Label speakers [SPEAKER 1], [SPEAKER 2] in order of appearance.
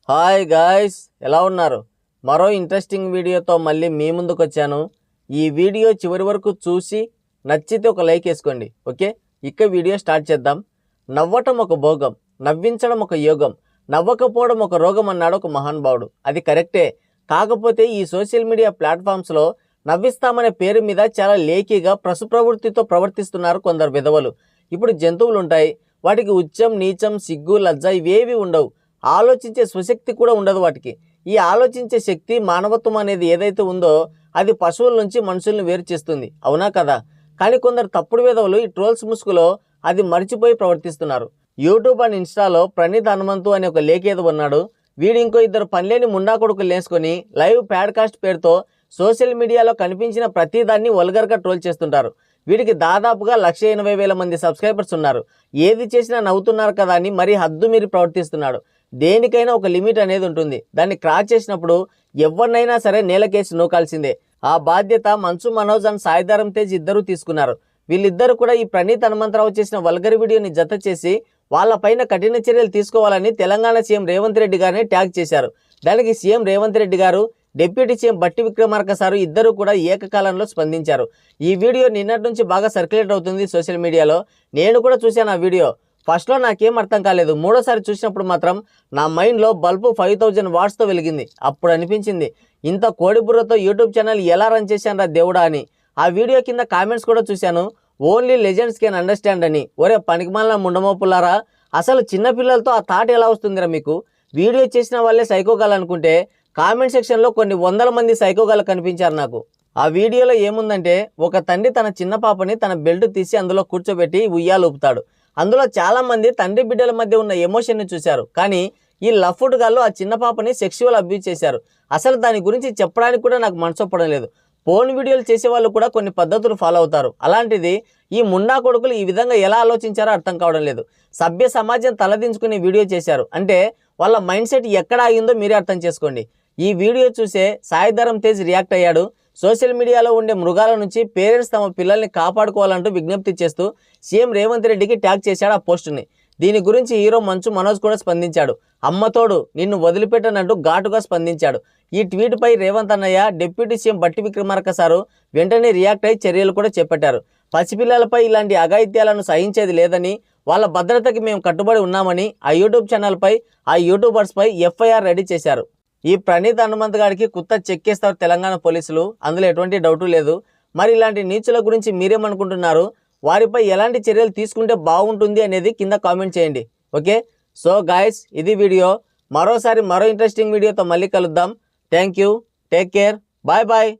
[SPEAKER 1] Hi guys, ఎలా ఉన్నారు? మరో ఇంట్రెస్టింగ్ వీడియోతో మళ్ళీ మీ ముందుకు వచ్చాను. ఈ వీడియో చివరి వరకు చూసి నచ్చితే ఒక లైక్ వేసుకోండి. ఓకే, ఇక వీడియో స్టార్ట్ చేద్దాం. నవ్వటం ఒక భోగం, నవ్వించడం ఒక యోగం, నవ్వకపోవడం ఒక రోగం అన్నాడు ఒక మహానుభావుడు. అది కరెక్టే. కాకపోతే ఈ సోషల్ మీడియా ప్లాట్ఫామ్స్లో నవ్విస్తామనే పేరు మీద చాలా లేఖిగా ప్రవృత్తితో ప్రవర్తిస్తున్నారు కొందరు విధవలు. ఇప్పుడు జంతువులు ఉంటాయి, వాటికి ఉచ్చం నీచం సిగ్గు లజ్జ ఇవేవి ఉండవు. ఆలోచించే స్వశక్తి కూడా ఉండదు వాటికి. ఈ ఆలోచించే శక్తి మానవత్వం అనేది ఏదైతే ఉందో అది పశువుల నుంచి మనుషుల్ని వేరు చేస్తుంది, అవునా కదా? కానీ కొందరు తప్పుడు విధవులు ఈ ట్రోల్స్ ముసుగులో అది మర్చిపోయి ప్రవర్తిస్తున్నారు. యూట్యూబ్ అండ్ ఇన్స్టాలో ప్రణీత్ హనుమంతు అనే ఒక లేఖేది ఉన్నాడు. వీడు ఇంకో ఇద్దరు పనిలేని ముండా కొడుకులు వేసుకొని లైవ్ ప్యాడ్కాస్ట్ పేరుతో సోషల్ మీడియాలో కనిపించిన ప్రతిదాన్ని వల్గర్గా ట్రోల్ చేస్తుంటారు. వీడికి దాదాపుగా 180,000 మంది సబ్స్క్రైబర్స్ ఉన్నారు. ఏది చేసినా నవ్వుతున్నారు కదా అని మరీ హద్దు మీరి ప్రవర్తిస్తున్నాడు. దేనికైనా ఒక లిమిట్ అనేది ఉంటుంది. దాన్ని క్రాస్ చేసినప్పుడు ఎవరినైనా సరే నేలకేసి నూకాల్సిందే. ఆ బాధ్యత మంచు మనోజ్ అండ్ సాయిధరం తేజ్ ఇద్దరు తీసుకున్నారు. వీళ్ళిద్దరు కూడా ఈ ప్రణీత్ హనుమంతరావు చేసిన వల్గర్ వీడియోని జత చేసి వాళ్ళపైన కఠిన చర్యలు తీసుకోవాలని తెలంగాణ సీఎం రేవంత్ రెడ్డి గారిని ట్యాగ్ చేశారు. దానికి సీఎం రేవంత్ రెడ్డి గారు, డిప్యూటీ సీఎం బట్టి విక్రమార్క సారు ఇద్దరు కూడా ఏకకాలంలో స్పందించారు. ఈ వీడియో నిన్నటి నుంచి బాగా సర్క్యులేట్ అవుతుంది సోషల్ మీడియాలో. నేను కూడా చూశాను ఆ వీడియో. ఫస్ట్లో నాకేం అర్థం కాలేదు. మూడోసారి చూసినప్పుడు మాత్రం నా మైండ్లో బల్బు 5000 వాట్స్తో వెలిగింది. అప్పుడు అనిపించింది, ఇంత కోడిబుర్రతో యూట్యూబ్ ఛానల్ ఎలా రన్ చేశాను దేవుడా అని. ఆ వీడియో కింద కామెంట్స్ కూడా చూశాను. ఓన్లీ లెజెండ్స్ కెన్ అండర్స్టాండ్ అని. ఒరే పనికిమాలిన ముండమోపులారా, అసలు చిన్నపిల్లలతో ఆ థాట్ ఎలా వస్తుందిరా మీకు? వీడియో చేసిన వాళ్ళే సైకోగాలనుకుంటే కామెంట్ సెక్షన్లో కొన్ని 100 మంది సైకోగాలు కనిపించారు నాకు. ఆ వీడియోలో ఏముందంటే, ఒక తండ్రి తన చిన్న పాపని తన బెల్ట్ తీసి అందులో కూర్చోబెట్టి ఉయ్యాలు ఊపుతాడు. అందులో చాలామంది తండ్రి బిడ్డల మధ్య ఉన్న ఎమోషన్ని చూశారు. కానీ ఈ లఫ్డ్ గాళ్ళు ఆ చిన్న పాపని సెక్షువల్ అబ్యూజ్ చేశారు. అసలు దాని గురించి చెప్పడానికి కూడా నాకు మనసొప్పడం లేదు. ఫోన్ వీడియోలు చేసే వాళ్ళు కూడా కొన్ని పద్ధతులు ఫాలో అవుతారు. అలాంటిది ఈ ముండా కొడుకులు ఈ విధంగా ఎలా ఆలోచించారో అర్థం కావడం లేదు. సభ్య సమాజం తలదించుకుని వీడియో చేశారు అంటే వాళ్ళ మైండ్ సెట్ ఎక్కడ ఆగిందో మీరే అర్థం చేసుకోండి. ఈ వీడియో చూసే సాయిధరం తేజ్ రియాక్ట్ అయ్యాడు. సోషల్ మీడియాలో ఉండే మృగాల నుంచి పేరెంట్స్ తమ పిల్లల్ని కాపాడుకోవాలంటూ విజ్ఞప్తి చేస్తూ సీఎం రేవంత్ రెడ్డికి ట్యాగ్ చేశాడు ఆ పోస్టుని. దీని గురించి హీరో మంచు మనోజ్ కూడా స్పందించాడు. అమ్మతోడు నిన్ను వదిలిపెట్టనంటూ ఘాటుగా స్పందించాడు. ఈ ట్వీట్పై రేవంత్ అన్నయ్య, డిప్యూటీ సీఎం బట్టి విక్రమార్క సారు వెంటనే రియాక్ట్ అయ్యి చర్యలు కూడా చేపట్టారు. పసిపిల్లలపై ఇలాంటి అఘాయిత్యాలను సహించేది లేదని, వాళ్ళ భద్రతకి మేము కట్టుబడి ఉన్నామని ఆ యూట్యూబ్ ఛానల్పై ఆ యూట్యూబర్స్పై ఎఫ్ఐఆర్ రెడీ చేశారు. ఈ ప్రణీత్ హనుమంత్ గారికి కొత్త చెక్కేస్తారు తెలంగాణ పోలీసులు, అందులో ఎటువంటి డౌటు లేదు. మరి ఇలాంటి నీచుల గురించి మీరేమనుకుంటున్నారు? వారిపై ఎలాంటి చర్యలు తీసుకుంటే బాగుంటుంది అనేది కింద కామెంట్ చేయండి. ఓకే, సో గాయస్, ఇది వీడియో. మరో ఇంట్రెస్టింగ్ వీడియోతో మళ్ళీ కలుద్దాం. Thank you, take care, bye bye.